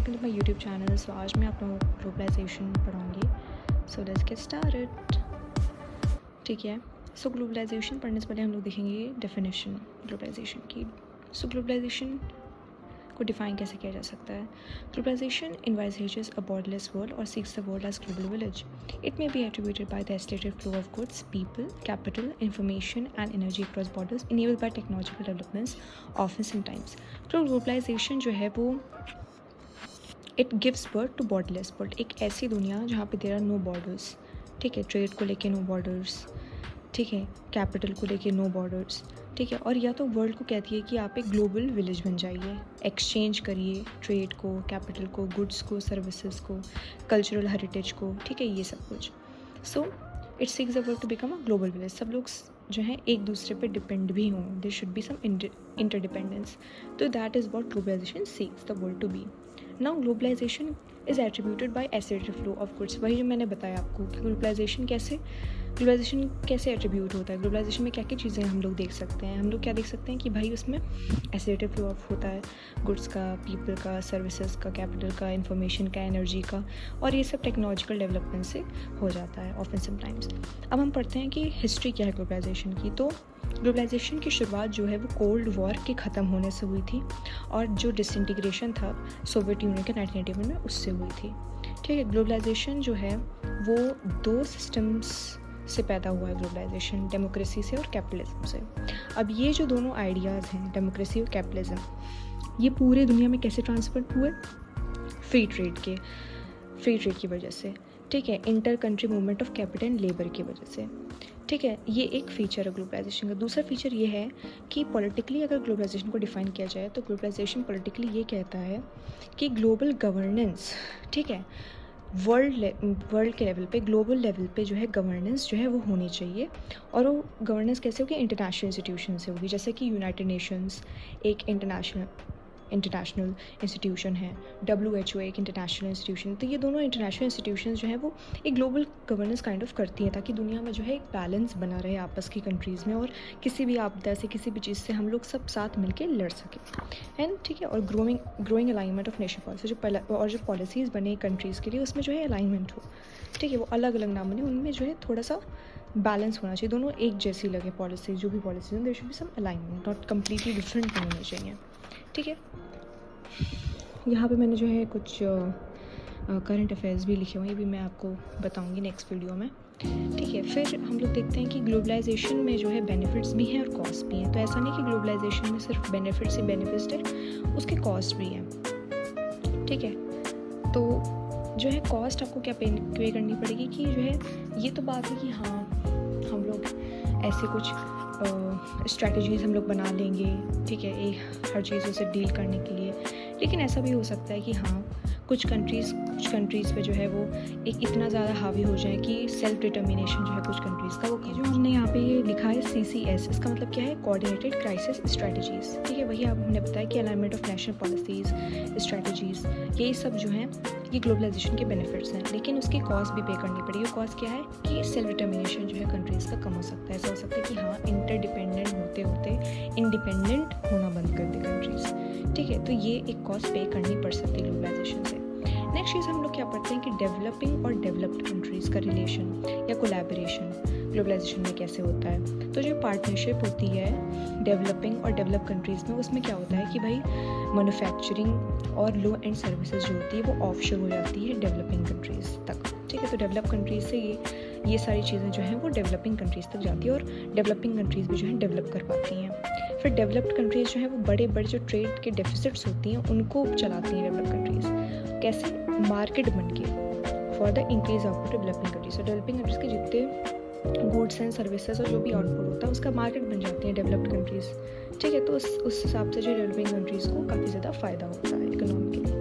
Welcome to my YouTube channel. So आज मैं आप लोगों को ग्लोबलाइजेशन पढ़ाऊँगी। So let's get started. ठीक है। सो ग्लोबलाइजेशन पढ़ने से पहले हम लोग देखेंगे डेफिनेशन ग्लोबलाइजेशन की। सो ग्लोबलाइजेशन को डिफाइन कैसे किया जा सकता है। Globalisation envisages a borderless world or seeks the world as global village. It may be attributed by the accelerated flow of goods, people, capital, information and energy across borders enabled by technological developments often sometimes. तो globalisation जो है वो it gives birth to borderless world, एक ऐसी दुनिया जहाँ पे there are no borders. ठीक है, ट्रेड को लेके नो बॉर्डर्स, ठीक है, कैपिटल को लेके नो बॉर्डर्स, ठीक है। और या तो वर्ल्ड को कहती है कि आप एक ग्लोबल विलेज बन जाइए, एक्सचेंज करिए ट्रेड को, कैपिटल को, गुड्स को, सर्विसेज को, कल्चरल हेरिटेज को, ठीक है, ये सब कुछ। So it seeks the world to become a global village. सब लोग जो हैं एक दूसरे पे डिपेंड भी हों, there should be some interdependence. तो that is what globalisation seeks the world to be. Now globalisation is attributed by acid flow of goods. वही जो मैंने बताया आपको कि ग्लोबलाइजेशन कैसे एट्रीब्यूट होता है। ग्लोबलाइजेशन में क्या क्या चीज़ें हम लोग देख सकते हैं। हम लोग क्या देख सकते हैं कि भाई उसमें एसिड फ्लो ऑफ होता है गुड्स का, पीपल का, सर्विसेज का, कैपिटल का, इंफॉर्मेशन का, एनर्जी का, और ये सब टेक्नोलॉजिकल डेवलपमेंट से हो जाता है ऑफन समटाइम्स। अब हम पढ़ते हैं कि हिस्ट्री क्या है ग्लोबलाइजेशन की। तो ग्लोबलाइजेशन की शुरुआत जो है वो कोल्ड वॉर के ख़त्म होने से हुई थी, और जो डिसइंटीग्रेशन था सोवियत यूनियन के 1991 में उससे हुई थी। ठीक है, ग्लोबलाइजेशन जो है वो दो सिस्टम्स से पैदा हुआ है ग्लोबलाइजेशन, डेमोक्रेसी से और कैपिटलिज्म से। अब ये जो दोनों आइडियाज़ हैं, डेमोक्रेसी और कैपिटलिज्म, ये पूरे दुनिया में कैसे ट्रांसफर हुए? फ्री ट्रेड की वजह से। ठीक है, inter country movement of capital and labour की वजह से। ठीक है, ये एक फ़ीचर है ग्लोबलाइजेशन का। दूसरा फीचर ये है कि पॉलिटिकली अगर ग्लोबलाइजेशन को डिफ़ाइन किया जाए तो ग्लोबलाइजेशन पॉलिटिकली ये कहता है कि ग्लोबल गवर्नेंस, ठीक है, वर्ल्ड के लेवल पे, ग्लोबल लेवल पे जो है गवर्नेंस जो है वो होनी चाहिए। और वो गवर्नेंस कैसे होगी? इंटरनेशनल इंस्टीट्यूशन से होगी। जैसे कि यूनाइटेड नेशंस एक इंटरनेशनल इंस्टीट्यूशन है, WHO एक इंटरनेशनल इंस्टीट्यूशन। तो ये दोनों इंटरनेशनल इंस्टीट्यूशन जो हैं वो एक ग्लोबल गवर्नेंस काइंड ऑफ करती हैं, ताकि दुनिया में जो है एक बैलेंस बना रहे आपस की कंट्रीज़ में, और किसी भी आपदा से, किसी भी चीज़ से हम लोग सब साथ मिलके लड़ सकें। एंड ठीक है, और growing alignment of nation policy, जो पॉलिसीज़ बने कंट्रीज़ के लिए उसमें जो है अलाइनमेंट हो। ठीक है, वो अलग अलग ना बने, उनमें जो है थोड़ा सा बैलेंस होना चाहिए, दोनों एक जैसी लगे पॉलिसी, जो भी पॉलिसीज हैं there should be some alignment, not completely different नहीं होने चाहिए। ठीक है, यहाँ पे मैंने जो है कुछ करंट अफेयर्स भी लिखे हुए हैं, ये भी मैं आपको बताऊंगी नेक्स्ट वीडियो में। ठीक है, फिर हम लोग देखते हैं कि ग्लोबलाइजेशन में जो है बेनिफिट्स भी हैं और कॉस्ट भी हैं। तो ऐसा नहीं कि ग्लोबलाइजेशन में सिर्फ बेनिफिट्स ही बेनिफिट्स है, उसके कॉस्ट भी हैं। ठीक है, तो जो है कॉस्ट आपको क्या पे करनी पड़ेगी कि जो है ये तो बात है कि हाँ हम लोग ऐसे कुछ स्ट्रैटेजीज़ हम लोग बना लेंगे, ठीक है, एक हर चीज़ों से डील करने के लिए। लेकिन ऐसा भी हो सकता है कि हाँ कुछ कंट्रीज़ पे जो है वो एक इतना ज़्यादा हावी हो जाए कि सेल्फ डिटर्मिनेशन जो है कुछ कंट्रीज़ का, वो जो हमने यहाँ पे ये लिखा है CCS, इसका मतलब क्या है? Coordinated crisis strategies. ठीक है, वही आप हमने बताया कि alignment of national policies, strategies, यही सब जो हैं ये ग्लोबलाइजेशन के बेनिफिट्स हैं। लेकिन उसकी कॉस्ट भी पे करनी पड़ेगी। कॉस्ट क्या है कि सेल्फ डिटर्मिनेशन जो है कंट्रीज़ का कम हो सकता है। ऐसा हो सकता है कि हाँ इंटरडिपेंडेंट होते होते इंडिपेंडेंट होना बंद कर दे कंट्रीज़। ठीक है, तो ये एक कॉस्ट पे करनी पड़ सकती है ग्लोबलाइजेशन से। नेक्स्ट चीज़ हम लोग क्या पढ़ते हैं कि डेवलपिंग और डेवलप्ड कंट्रीज़ का रिलेशन या कोलैबोरेशन ग्लोबलाइजेशन में कैसे होता है। तो जो पार्टनरशिप होती है डेवलपिंग और डेवलप कंट्रीज़ में, उसमें क्या होता है कि भाई मैन्युफैक्चरिंग और लो एंड सर्विसेज जो होती है वो ऑफशोर हो जाती है डेवलपिंग कंट्रीज़ तक। ठीक है, तो डेवलप कंट्रीज़ से ये सारी चीज़ें जो हैं वो डेवलपिंग कंट्रीज़ तक जाती है, और डेवलपिंग कंट्रीज़ भी जो है डेवलप कर पाती हैं। फिर डेवलप्ड कंट्रीज़ जो है वो बड़े बड़े जो ट्रेड के डेफिसिट्स होती हैं उनको चलाती हैं डेवलप कंट्रीज़। कैसे? मार्केट बन के for the increase output developing countries. तो डेवलपिंग कंट्रीज़ के जितने गुड्स एंड सर्विसेज और जो भी आउटपुट होता है उसका मार्केट बन जाती है डेवलप्ड कंट्रीज़। ठीक है, तो उस हिसाब से जो डेवलपिंग कंट्रीज़ को काफ़ी ज़्यादा फ़ायदा होता है इकोनॉमिकली।